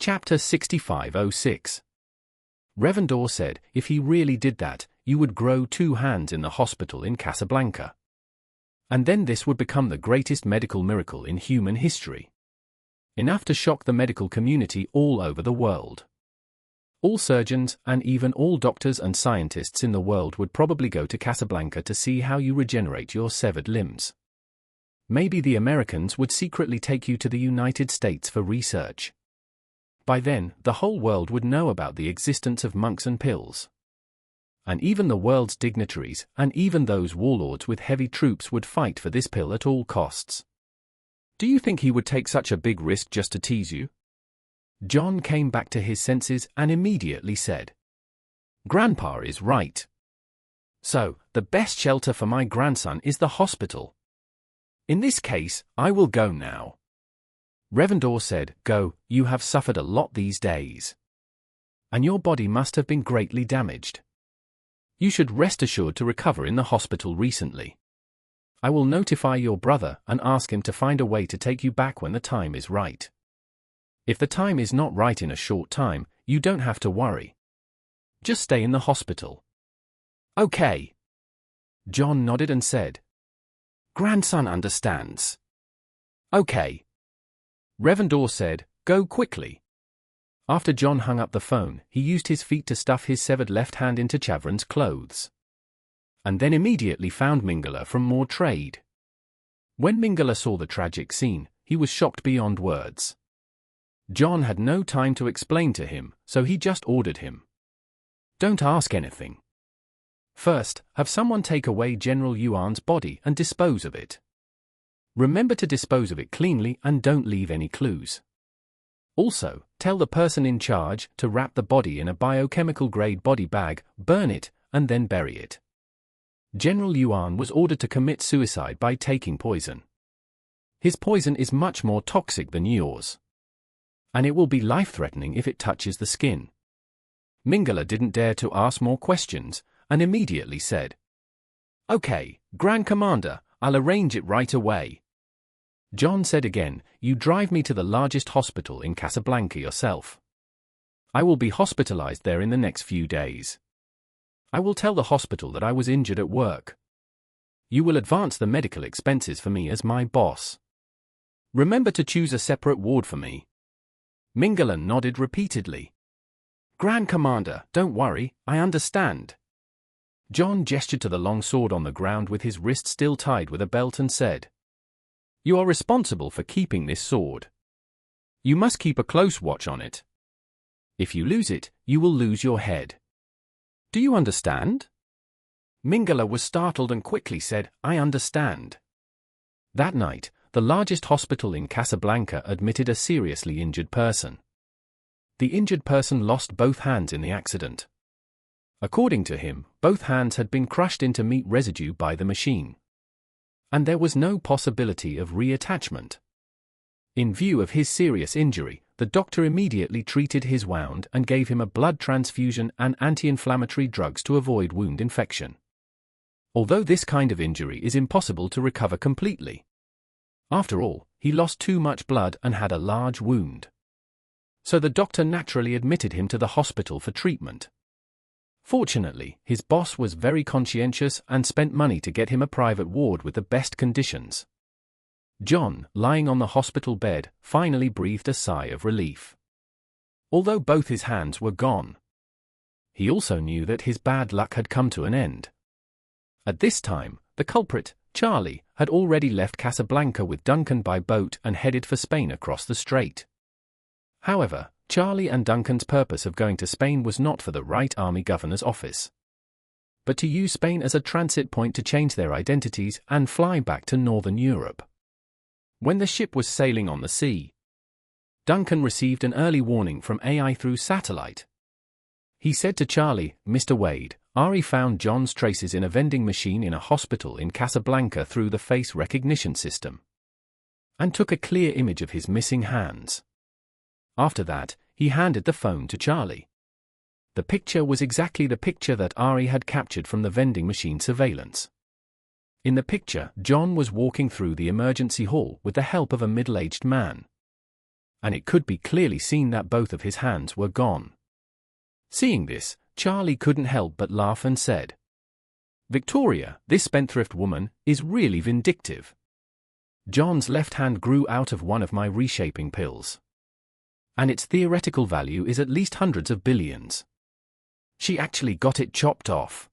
Chapter 6506. Revendor said if he really did that, you would grow 2 hands in the hospital in Casablanca. And then this would become the greatest medical miracle in human history. Enough to shock the medical community all over the world. All surgeons, and even all doctors and scientists in the world would probably go to Casablanca to see how you regenerate your severed limbs. Maybe the Americans would secretly take you to the United States for research. By then, the whole world would know about the existence of monks and pills. And even the world's dignitaries, and even those warlords with heavy troops would fight for this pill at all costs. Do you think he would take such a big risk just to tease you? John came back to his senses and immediately said, Grandpa is right. So, the best shelter for my grandson is the hospital. In this case, I will go now. Revendor said, Go, you have suffered a lot these days. And your body must have been greatly damaged. You should rest assured to recover in the hospital recently. I will notify your brother and ask him to find a way to take you back when the time is right. If the time is not right in a short time, you don't have to worry. Just stay in the hospital. Okay. John nodded and said, Grandson understands. Okay. Revendor said, Go quickly. After John hung up the phone, he used his feet to stuff his severed left hand into Chavrin's clothes. And then immediately found Mingala from more trade. When Mingala saw the tragic scene, he was shocked beyond words. John had no time to explain to him, so he just ordered him. Don't ask anything. First, have someone take away General Yuan's body and dispose of it. Remember to dispose of it cleanly and don't leave any clues. Also, tell the person in charge to wrap the body in a biochemical-grade body bag, burn it, and then bury it. General Yuan was ordered to commit suicide by taking poison. His poison is much more toxic than yours. And it will be life-threatening if it touches the skin. Mingala didn't dare to ask more questions, and immediately said, Okay, Grand Commander, I'll arrange it right away. John said again, You drive me to the largest hospital in Casablanca yourself. I will be hospitalized there in the next few days. I will tell the hospital that I was injured at work. You will advance the medical expenses for me as my boss. Remember to choose a separate ward for me. Mingala nodded repeatedly. Grand Commander, don't worry, I understand. John gestured to the long sword on the ground with his wrist still tied with a belt and said, You are responsible for keeping this sword. You must keep a close watch on it. If you lose it, you will lose your head. Do you understand? Mingala was startled and quickly said, I understand. That night, the largest hospital in Casablanca admitted a seriously injured person. The injured person lost both hands in the accident. According to him, both hands had been crushed into meat residue by the machine. And there was no possibility of reattachment. In view of his serious injury, the doctor immediately treated his wound and gave him a blood transfusion and anti-inflammatory drugs to avoid wound infection. Although this kind of injury is impossible to recover completely. After all, he lost too much blood and had a large wound. So the doctor naturally admitted him to the hospital for treatment. Fortunately, his boss was very conscientious and spent money to get him a private ward with the best conditions. John, lying on the hospital bed, finally breathed a sigh of relief. Although both his hands were gone. He also knew that his bad luck had come to an end. At this time, the culprit, Charlie, had already left Casablanca with Duncan by boat and headed for Spain across the strait. However, Charlie and Duncan's purpose of going to Spain was not for the right army governor's office, but to use Spain as a transit point to change their identities and fly back to Northern Europe. When the ship was sailing on the sea, Duncan received an early warning from AI through satellite. He said to Charlie, Mr. Wade, Ari found John's traces in a vending machine in a hospital in Casablanca through the face recognition system, and took a clear image of his missing hands. After that, he handed the phone to Charlie. The picture was exactly the picture that Ari had captured from the vending machine surveillance. In the picture, John was walking through the emergency hall with the help of a middle-aged man. and it could be clearly seen that both of his hands were gone. Seeing this, Charlie couldn't help but laugh and said, "Victoria, this spendthrift woman, is really vindictive. John's left hand grew out of one of my reshaping pills. And its theoretical value is at least hundreds of billions. She actually got it chopped off."